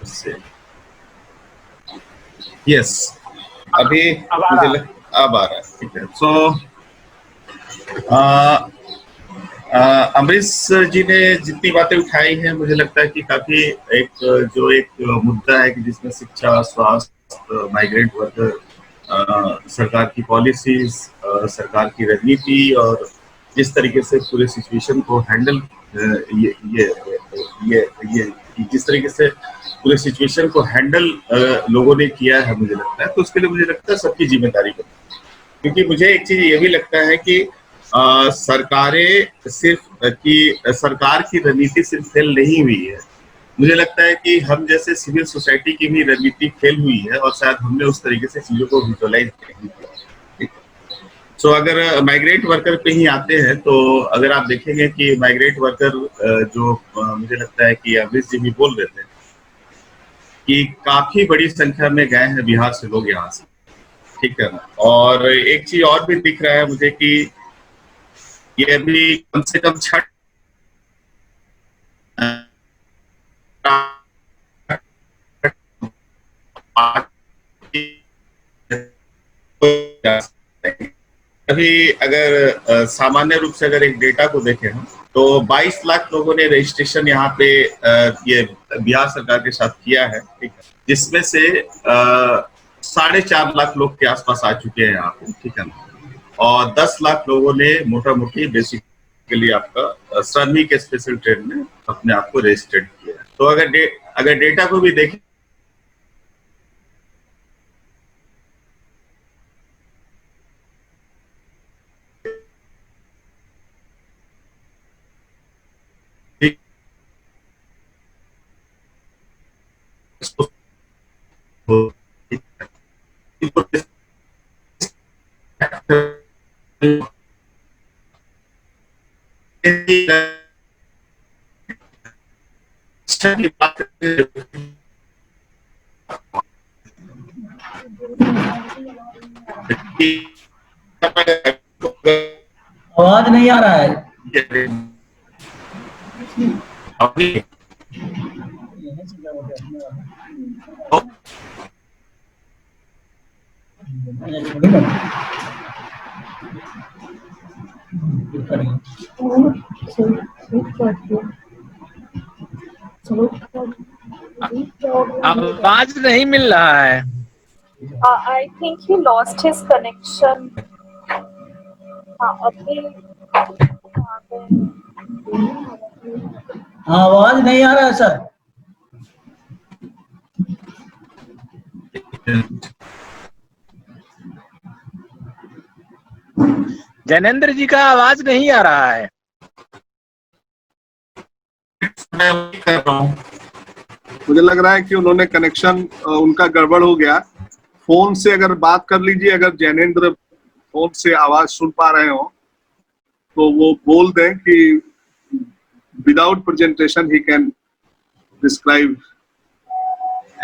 से यस अभी अब आ मुझे रहा अब आ रहा है, ठीक है। सो अमरीश जी ने जितनी बातें उठाई हैं, मुझे लगता है कि काफी एक मुद्दा है कि जिसमें शिक्षा, स्वास्थ्य, माइग्रेंट वर्कर, सरकार की पॉलिसीज, सरकार की रणनीति और जिस तरीके से पूरे सिचुएशन को हैंडल ये जिस तरीके से पूरे सिचुएशन को हैंडल लोगों ने किया है, मुझे लगता है, तो उसके लिए मुझे लगता है सबकी जिम्मेदारी बनती है। क्योंकि मुझे एक चीज ये भी लगता है कि सरकार की रणनीति सिर्फ फेल नहीं हुई है। मुझे लगता है कि हम जैसे सिविल सोसाइटी की भी रणनीति फेल हुई है और शायद हमने उस तरीके से चीजों को विजुअलाइज नहीं किया। सो अगर माइग्रेंट वर्कर पे ही आते हैं, तो अगर आप देखेंगे कि माइग्रेंट वर्कर मुझे लगता है कि अमरीश जी भी बोल रहे थे कि काफी बड़ी संख्या में गए हैं बिहार से लोग यहाँ से, ठीक है ना। और एक चीज और भी दिख रहा है मुझे कि ये अभी कम से कम 6 अभी अगर सामान्य रूप से अगर एक डेटा को देखें हम, तो 22 लाख लोगों ने रजिस्ट्रेशन यहाँ पे ये बिहार सरकार के साथ किया है, ठीक है, जिसमें से 4.5 लाख लोग के आसपास आ चुके हैं यहाँ पे, ठीक है ना। और 10 लाख लोगों ने मोटा मोटी बेसिकली आपका श्रमिक स्पेशल ट्रेन में अपने आप को रजिस्टर्ड किया है। तो अगर डेटा को भी देखें आवाज नहीं आ रहा है। आवाज नहीं मिल रहा है। I think he lost his connection. अभी आवाज नहीं आ रहा है सर। जैनेंद्र जी का आवाज नहीं आ रहा है। कर रहा हूँ। मुझे लग रहा है कि उन्होंने कनेक्शन उनका गड़बड़ हो गया। फोन से अगर बात कर लीजिए, अगर जैनेंद्र फोन से आवाज सुन पा रहे हो तो वो बोल दें कि without presentation he can describe.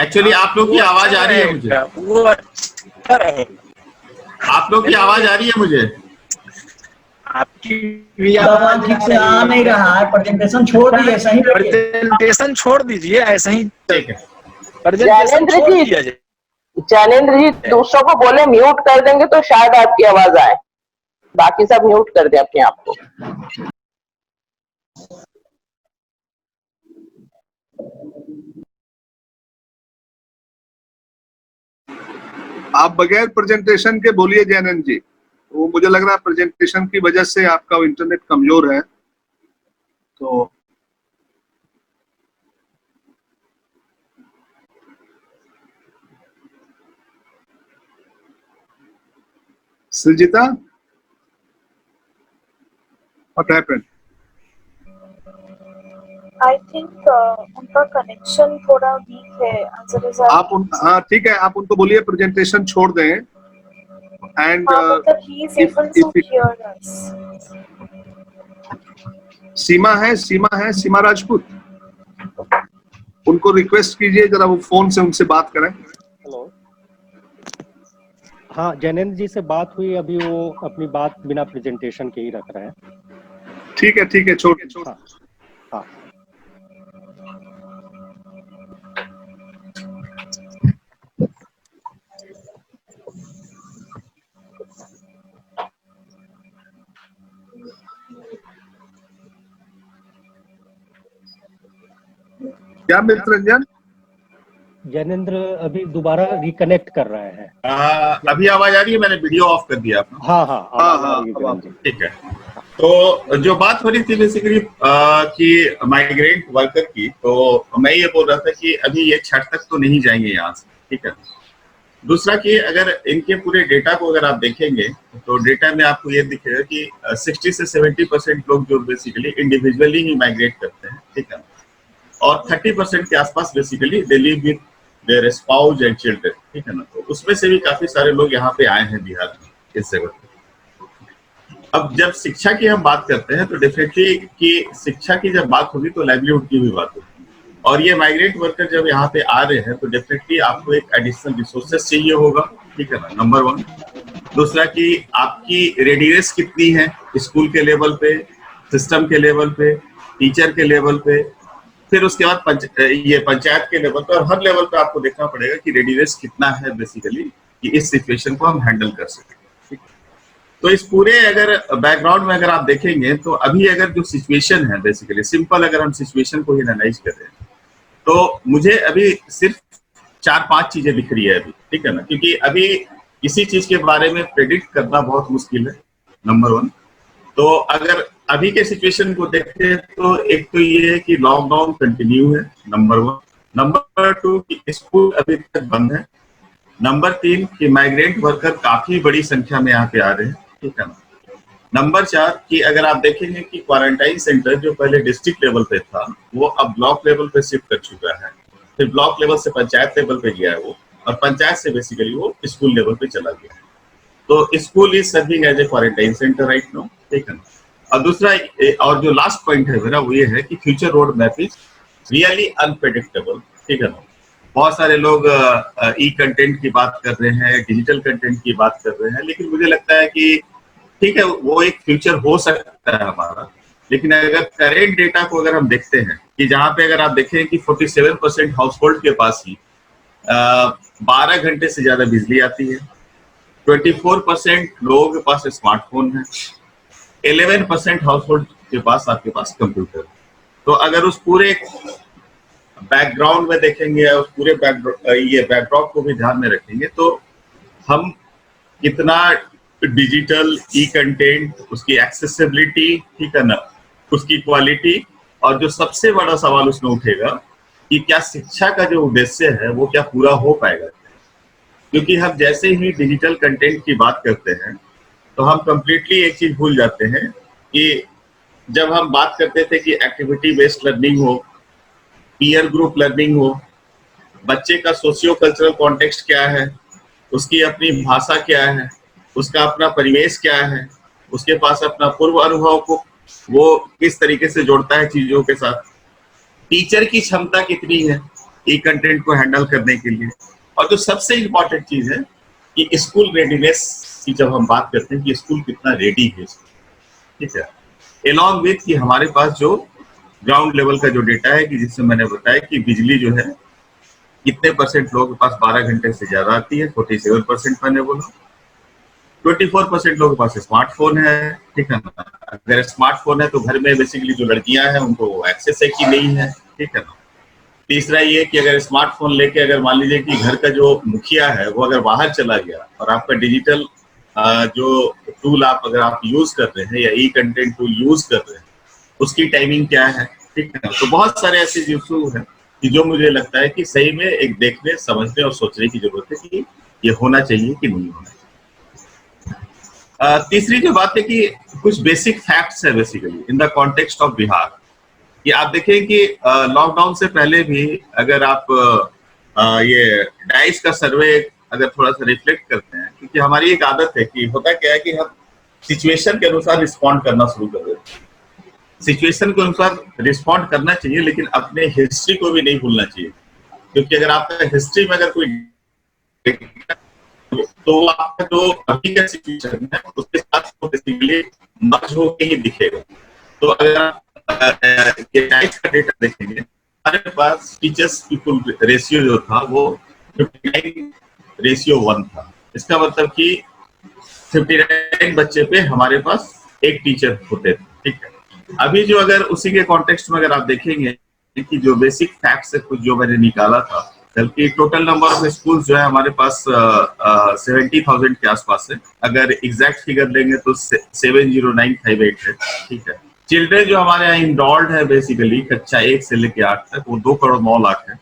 Actually आप लोग की आवाज आ रही है मुझे, वो अच्छा रहेगा। आप लोग की आवाज आ रही है मुझे, आपकी भी आवाज ठीक से आ नहीं रहा है। प्रेजेंटेशन छोड़ दिए, ऐसा ही प्रेजेंटेशन छोड़ दीजिए, ऐसा ही ठीक है। प्रेजेंटेशन छोड़ दिया जाए। जैनेंद्र जी दूसरों को बोले म्यूट कर देंगे तो शायद आपकी आवाज आए। बाकी सब म्यूट कर दे अपने आप को। आप बगैर प्रेजेंटेशन के बोलिए जैनेंद्र जी। वो मुझे लग रहा है प्रेजेंटेशन की वजह से आपका इंटरनेट कमजोर है। तो सृजिता, what happened? I think उनका कनेक्शन थोड़ा वीक है। हाँ ठीक है, आप उनको बोलिए प्रेजेंटेशन छोड़ दें। And he is able to hear us. सीमा राजपूत, उनको रिक्वेस्ट कीजिए जरा वो फोन से उनसे बात करें। हेलो, हाँ जैनेंद्र जी से बात हुई, अभी वो अपनी बात बिना प्रेजेंटेशन के ही रख रहे हैं। ठीक है, छोड़। हाँ, हाँ। क्या मित्र रंजन? जैनेंद्र अभी दोबारा रिकनेक्ट कर रहे हैं। अभी आवाज आ रही है? मैंने वीडियो ऑफ कर दिया अपना। हाँ हाँ आवाज आ रही है जैनेंद्र जी। ठीक है। तो जो बात हो रही थी बेसिकली कि माइग्रेंट वर्कर की, तो मैं ये बोल रहा था कि अभी ये छठ तक तो नहीं जाएंगे यहाँ से, ठीक है। दूसरा कि अगर इनके पूरे डेटा को अगर आप देखेंगे तो डेटा में आपको ये दिखेगा कि 60 से 70% लोग जो बेसिकली इंडिविजुअली ही माइग्रेट करते हैं, ठीक है, और 30% के आसपास basically they live with their spouse and children, ठीक है ना। तो उसमें से भी काफी सारे लोग यहाँ पे आए हैं बिहार में इस जगह पे। अब जब शिक्षा की हम बात करते हैं तो डेफिनेटली कि शिक्षा की जब बात होगी तो लाइवलीहुड की भी बात होगी, और ये माइग्रेंट वर्कर जब यहाँ पे आ रहे हैं तो डेफिनेटली आपको एक एडिशनल रिसोर्सेस चाहिए होगा, ठीक है ना, नंबर 1। दूसरा कि आपकी रेडीनेस कितनी है स्कूल के लेवल पे, सिस्टम के लेवल पे, टीचर के लेवल पे, फिर उसके बाद ये पंचायत के लेवल पे, और हर लेवल पे आपको देखना पड़ेगा कि रेडीनेस कितना है बेसिकली कि इस सिचुएशन को हम हैंडल कर सकें। तो इस पूरे अगर बैकग्राउंड में अगर आप देखेंगे तो अभी अगर जो सिचुएशन है बेसिकली सिंपल, अगर हम सिचुएशन को ही एनालाइज कर रहे हैं तो मुझे अभी सिर्फ 4-5 चीजें दिख रही है अभी, ठीक है ना, क्योंकि अभी किसी चीज के बारे में प्रेडिक्ट करना बहुत मुश्किल है, नंबर 1। तो अगर अभी के सिचुएशन को देखते हैं तो एक तो ये है कि लॉकडाउन कंटिन्यू है, नंबर 1। नंबर 2 कि स्कूल अभी तक बंद है। नंबर 3 कि माइग्रेंट वर्कर काफी बड़ी संख्या में यहाँ पे आ रहे हैं, ठीक है ना। नंबर 4 कि अगर आप देखेंगे कि क्वारंटाइन सेंटर जो पहले डिस्ट्रिक्ट लेवल पे था वो अब ब्लॉक लेवल पे शिफ्ट कर चुका है, फिर ब्लॉक लेवल से पंचायत लेवल पे गया है वो, और पंचायत से बेसिकली वो स्कूल लेवल पे चला गया है। तो school is serving as a quarantine centre right now, ठीक है ना। और दूसरा और जो लास्ट पॉइंट है मेरा वो ये है कि future road map is really unpredictable, ठीक है ना। बहुत सारे लोग ई कंटेंट की बात कर रहे हैं, डिजिटल कंटेंट की बात कर रहे हैं, लेकिन मुझे लगता है कि ठीक है वो एक फ्यूचर हो सकता है हमारा, लेकिन अगर करेंट डेटा को अगर हम देखते हैं कि जहां पे अगर आप देखें कि 47% हाउस होल्ड के पास ही 12 घंटे से ज्यादा बिजली आती है, 24% लोगों के पास स्मार्टफोन है, 11% हाउस होल्ड के पास आपके पास कंप्यूटर। तो अगर उस पूरे बैकग्राउंड में देखेंगे, उस पूरे ये बैकड्रॉप को भी ध्यान में रखेंगे तो हम कितना डिजिटल ई कंटेंट, उसकी एक्सेसिबिलिटी, ठीक है ना, उसकी क्वालिटी, और जो सबसे बड़ा सवाल उसमें उठेगा कि क्या शिक्षा का जो उद्देश्य है वो क्या पूरा हो पाएगा। क्योंकि हम जैसे ही डिजिटल कंटेंट की बात करते हैं तो हम कंप्लीटली एक चीज भूल जाते हैं कि जब हम बात करते थे कि एक्टिविटी बेस्ड लर्निंग हो, पीयर ग्रुप लर्निंग हो, बच्चे का सोशियो कल्चरल कॉन्टेक्स्ट क्या है, उसकी अपनी भाषा क्या है, उसका अपना परिवेश क्या है, उसके पास अपना पूर्व अनुभव को वो किस तरीके से जोड़ता है चीजों के साथ, टीचर की क्षमता कितनी है ई कंटेंट को हैंडल करने के लिए, और जो सबसे इम्पोर्टेंट चीज है कि स्कूल रेडीनेस की जब हम बात करते हैं कि स्कूल कितना रेडी है, ठीक है, एलॉन्ग विथ कि हमारे पास जो ग्राउंड लेवल का जो डेटा है कि जिससे मैंने बताया कि बिजली जो है कितने % लोगों के पास 12 घंटे से ज्यादा आती है, 47% मैंने बोला, 24% लोगों के पास स्मार्टफोन है, ठीक है ना। अगर स्मार्टफोन है तो घर में बेसिकली जो लड़कियां हैं उनको एक्सेस है कि नहीं है, ठीक है ना। तीसरा ये कि अगर स्मार्टफोन लेके अगर मान लीजिए कि घर का जो मुखिया है वो अगर बाहर चला गया और आपका डिजिटल जो टूल आप अगर आप यूज कर रहे हैं या ई कंटेंट टूल यूज कर रहे हैं उसकी टाइमिंग क्या है, ठीक है ना। तो बहुत सारे ऐसे इशू है कि जो मुझे लगता है कि सही में एक देखने, समझने और सोचने की जरूरत है कि ये होना चाहिए कि नहीं होना चाहिए। तीसरी जो बात है कि कुछ बेसिक फैक्ट्स है basically in the context of Bihar, कि आप देखें कि लॉकडाउन से पहले भी अगर आप ये डाइस का सर्वे अगर थोड़ा सा रिफ्लेक्ट करते हैं, क्योंकि हमारी एक आदत है कि होता क्या है कि हम सिचुएशन के अनुसार रिस्पॉन्ड करना शुरू कर देते हैं। सिचुएशन के अनुसार रिस्पॉन्ड करना चाहिए, लेकिन अपने हिस्ट्री को भी नहीं भूलना चाहिए, क्योंकि अगर आपका हिस्ट्री में अगर कोई तो आपका जो अभी का सिचुएशन है उसके साथ बेसिकली मर्ज होके ही दिखेगा। तो अगर आप डाइस का डेटा देखेंगे, हमारे पास टीचर्स पीपल रेशियो जो था वो 59:1 था। इसका मतलब कि 59 बच्चे पे हमारे पास एक टीचर होते थे, ठीक है। अभी जो अगर उसी के कॉन्टेक्स्ट में अगर आप देखेंगे कि जो बेसिक फैक्ट से कुछ जो मैंने निकाला था, बल्कि टोटल नंबर ऑफ स्कूल जो है हमारे पास 70,000 के आसपास है। अगर एग्जैक्ट फिगर लेंगे तो 70958 है, ठीक है। चिल्ड्रन जो हमारे यहाँ इनरोल्ड है बेसिकली कक्षा 1 से लेकर 8 तक, वो 2,09,00,000 है।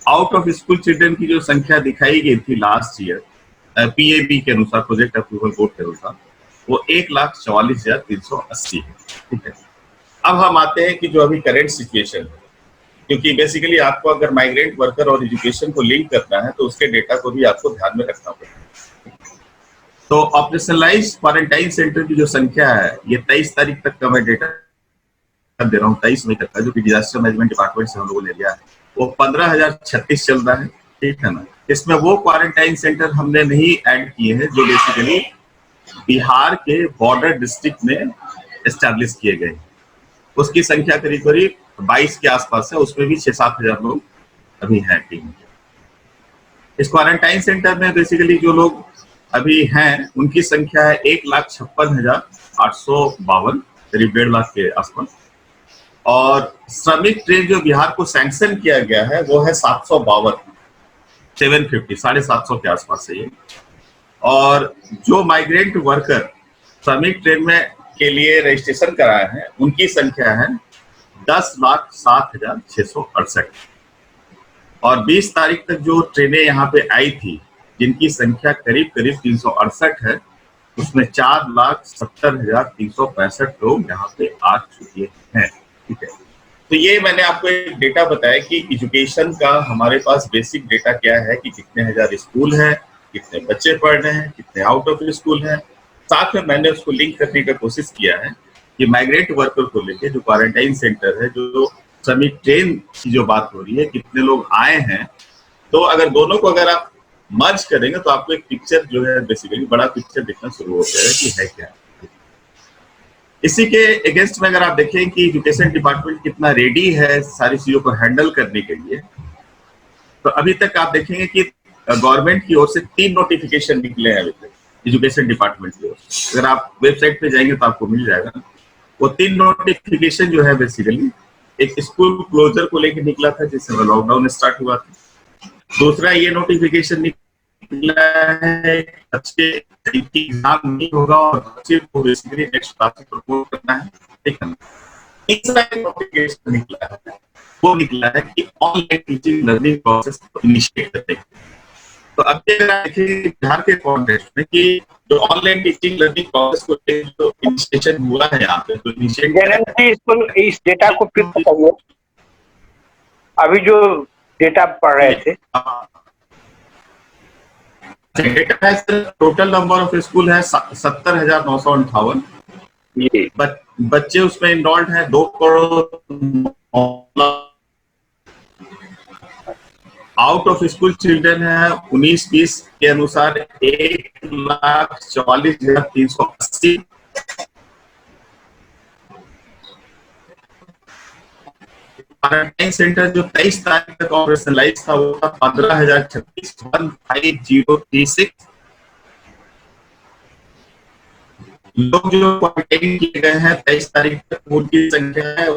आउट ऑफ स्कूल चिल्ड्रन की जो संख्या दिखाई गई थी लास्ट ईयर PAB के अनुसार, प्रोजेक्ट अप्रूवल बोर्ड के अनुसार, वो 1,44,380 है, ठीक है। अब हम आते हैं कि जो अभी करंट सिचुएशन है, क्योंकि बेसिकली आपको अगर माइग्रेंट वर्कर और एजुकेशन को लिंक करना है तो उसके डेटा को भी आपको ध्यान में रखना पड़ेगा। तो ऑपरेशनलाइज क्वारंटाइन सेंटर की जो संख्या है, ये 23 तारीख तक का मैं डेटा दे रहा हूँ, 23 मई तक का, जो कि डिजास्टर मैनेजमेंट डिपार्टमेंट से हम लोगों ने लिया है, वो 15,036 चल रहा है, ठीक है ना। इसमें वो क्वारंटाइन सेंटर हमने नहीं ऐड किए हैं जो बेसिकली बिहार के बॉर्डर डिस्ट्रिक्ट में एस्टैब्लिश किए गए। उसकी संख्या करीब करीब 22 के आसपास है, उसमें भी 6-7 हजार लोग अभी हैं टीम। इस क्वारंटाइन सेंटर में बेसिकली जो लोग अभी हैं उनकी संख्या है 1,56,852, करीब 1.5 लाख के आसपास। और श्रमिक ट्रेन जो बिहार को सैंक्शन किया गया है वो है 752, 750, 750 के आसपास है ये। और जो माइग्रेंट वर्कर श्रमिक ट्रेन में के लिए रजिस्ट्रेशन कराए हैं उनकी संख्या है 10,07,668। और 20 तारीख तक जो ट्रेनें यहाँ पे आई थी जिनकी संख्या करीब करीब 368 है, उसमें 4,70,365 लोग यहाँ पे आ चुके हैं, ठीक है। तो ये मैंने आपको एक डेटा बताया कि एजुकेशन का हमारे पास बेसिक डेटा क्या है कि कितने हजार स्कूल हैं, कितने बच्चे पढ़ रहे हैं, कितने आउट ऑफ स्कूल हैं। साथ में मैंने उसको लिंक करने का कोशिश किया है कि माइग्रेंट वर्कर को लेके जो क्वारंटाइन सेंटर है, जो श्रमिक ट्रेन की जो बात हो रही है, कितने लोग आए हैं, तो अगर दोनों को अगर आप मर्ज करेंगे तो आपको एक पिक्चर जो है बेसिकली बड़ा पिक्चर दिखना शुरू हो जाएगा कि है क्या। इसी के अगेंस्ट में अगर आप देखें कि एजुकेशन डिपार्टमेंट कितना रेडी है सारी चीजों को हैंडल करने के लिए, तो अभी तक आप देखेंगे कि गवर्नमेंट की ओर से 3 नोटिफिकेशन निकले हैं अभी तक एजुकेशन डिपार्टमेंट की ओर से। अगर आप वेबसाइट पे जाएंगे तो आपको मिल जाएगा। वो 3 नोटिफिकेशन जो है बेसिकली एक स्कूल क्लोजर को लेकर निकला था जिससे लॉकडाउन स्टार्ट हुआ था। दूसरा ये नोटिफिकेशन निकला है बच्चे एग्जाम नहीं होगा और बच्चे को बेसिकली नेक्स्ट क्लास में प्रपोज करना है, ठीक है। तीसरा नोटिफिकेशन निकला है, वो निकला है कि ऑनलाइन टीचिंग लर्निंग प्रोसेस को इनिशिएट करने। तो अभी अगर आप देखें बिहार के कॉन्टेक्स्ट में कि जो ऑनलाइन टीचिंग लर्निंग प्रोसेस को जो इनिशिएशन हुआ है यहाँ पे, तो इनिशिएट इस डेटा को फिर बताइए, अभी जो डेटा पढ़ रहे थे। डेटा है sir, total number of school है 70,958। बच्चे उसमें इनरोल्ड है 2 crore. Out of school children है 19-20 के अनुसार 1,44,380। क्वारंटाइन सेंटर जो 23 तारीख तक ऑपरेशनलाइज था वो था 15,036 लोग जो क्वारंटाइन किए गए हैं 23 तारीख तक, उनकी संख्या है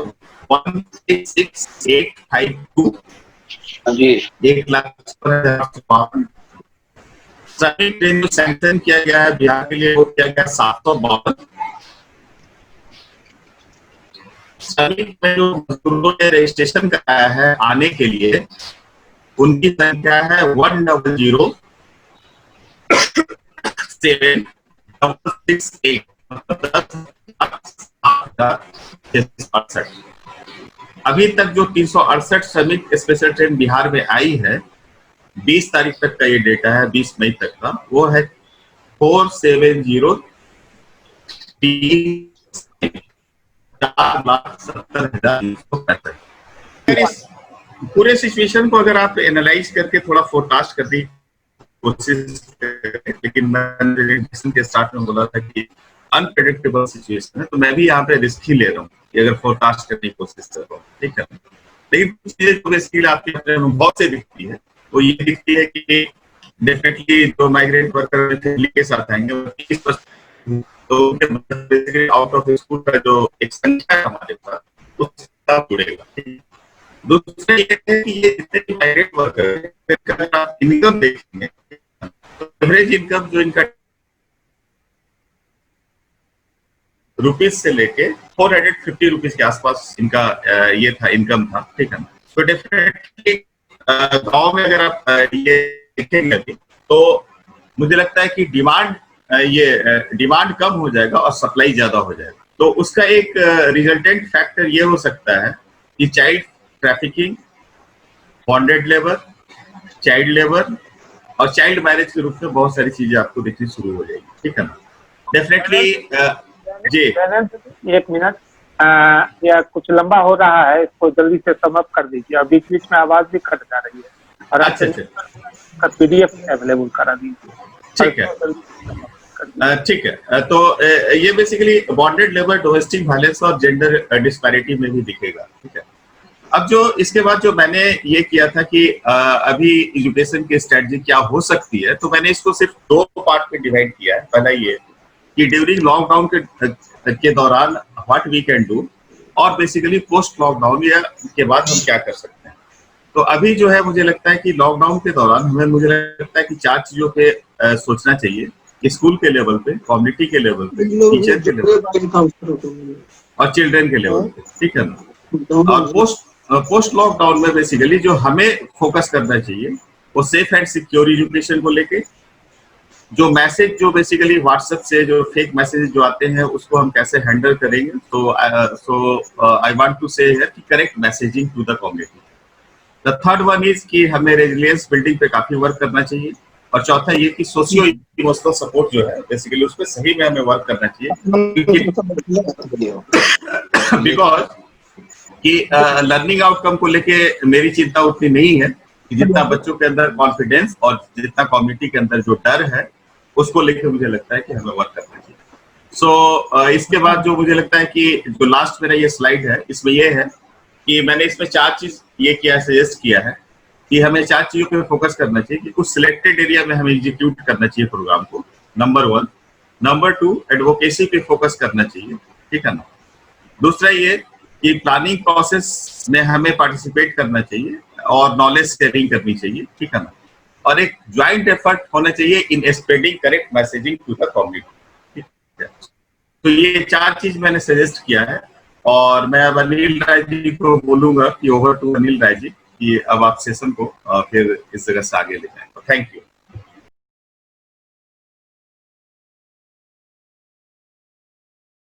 1,66,852 जी, 1,55,000। सभी ट्रेन जो सैंक्शन किया गया है बिहार के लिए वो किया गया 752। सभी में जो मजदूरों ने रजिस्ट्रेशन कराया है आने के लिए उनकी संख्या है 1,00,768। अभी तक जो 368 श्रमिक स्पेशल ट्रेन बिहार में आई है 20 तारीख तक का ये डेटा है, 20 मई तक का, वो है 4,70,965। पूरे सिचुएशन को अगर आप एनालाइज करके थोड़ा फोरकास्ट करने की कोशिश करें, लेकिन मैंने के स्टार्ट में बोला था कि अनप्रेडिक्टेबल सिचुएशन है, तो मैं भी यहाँ पे रिस्क ही ले रहा हूँ कि अगर फोरकास्ट करने की कोशिश कर रहा हूँ, ठीक है। लेकिन कुछ चीजें तो बेसिकली आपके अपने अनुभव से दिखती है, वो ये दिखती है कि डेफिनेटली जो माइग्रेंट वर्कर फैमिली के साथ आएंगे तो आउट ऑफ स्कूल का जो एक संख्या है हमारे पास उसका जुड़ेगा। दूसरा ये है कि ये जितने भी प्राइवेट वर्कर है, आप इनकम देखेंगे तो एवरेज इनकम जो इनका रुपीज से लेके 450 रुपीज के आसपास इनका ये था, इनकम था, ठीक है ना। तो डेफिनेटली गांव में अगर आप ये देखेंगे तो मुझे लगता है कि डिमांड कम हो जाएगा और सप्लाई ज्यादा हो जाएगा। तो उसका एक रिजल्टेंट फैक्टर ये हो सकता है कि child trafficking, bonded labour, child labour और चाइल्ड मैरिज के रूप में बहुत सारी चीजें आपको दिखनी शुरू हो जाएगी, ठीक है ना। डेफिनेटली जी एक मिनट, यह कुछ लंबा हो रहा है, इसको जल्दी से समाप्त कर दीजिए। और बीच बीच में आवाज भी कट जा रही है, और अच्छा PDF अवेलेबल करा दीजिए। ठीक है, ठीक है। तो ये basically bonded labour, domestic violence और जेंडर डिस्पैरिटी में भी दिखेगा, ठीक है। अब जो इसके बाद जो मैंने ये किया था कि अभी एजुकेशन की स्ट्रेटजी क्या हो सकती है, तो मैंने इसको सिर्फ 2 पार्ट में डिवाइड किया है। पहला ये कि ड्यूरिंग लॉकडाउन के दौरान व्हाट वी कैन डू, और बेसिकली पोस्ट लॉकडाउन या के बाद हम क्या कर सकते हैं। तो अभी जो है मुझे लगता है कि लॉकडाउन के दौरान मुझे लगता है कि 4 चीजों पे सोचना चाहिए, कि स्कूल के लेवल पे, कम्युनिटी के लेवल पे, टीचर के लेवल पे और चिल्ड्रन के लेवल पे, ठीक है ना। और पोस्ट लॉकडाउन में बेसिकली जो हमें फोकस करना चाहिए वो सेफ एंड सिक्योर एजुकेशन को लेके, जो मैसेज जो बेसिकली व्हाट्सएप से जो फेक मैसेज जो आते हैं उसको हम कैसे हैंडल करेंगे। तो I want to say here कि correct messaging to the community. The third one is कि हमें रेजिलियंस बिल्डिंग पे काफी वर्क करना चाहिए। और चौथा ये कि सोशियो इमोशनल सपोर्ट जो है बेसिकली उस पर सही में हमें वर्क करना चाहिए, बिकॉज कि लर्निंग आउटकम को लेके मेरी चिंता उतनी नहीं है कि जितना बच्चों के अंदर कॉन्फिडेंस और जितना कम्युनिटी के अंदर जो डर है उसको लेके मुझे लगता है कि हमें वर्क करना चाहिए। सो इसके बाद जो मुझे लगता है कि जो लास्ट मेरा ये स्लाइड है, इसमें ये है कि मैंने इसमें 4 चीज ये किया, सजेस्ट किया है कि हमें 4 चीजों पे फोकस करना चाहिए कि कुछ सिलेक्टेड एरिया में हमें एग्जीक्यूट करना चाहिए प्रोग्राम को, नंबर 1। नंबर 2, एडवोकेसी पे फोकस करना चाहिए, ठीक है ना। दूसरा ये कि प्लानिंग प्रोसेस में हमें पार्टिसिपेट करना चाहिए और नॉलेज शेयरिंग करनी चाहिए, ठीक है ना। और एक ज्वाइंट एफर्ट होना चाहिए in spreading correct messaging to the community, ठीक है। तो ये 4 चीज मैंने सजेस्ट किया है, और मैं अब अनिल राय जी को बोलूंगा कि ओवर टू अनिल राय जी कि अब आप सेशन को फिर इस जगह से आगे ले जाएं। Thank you.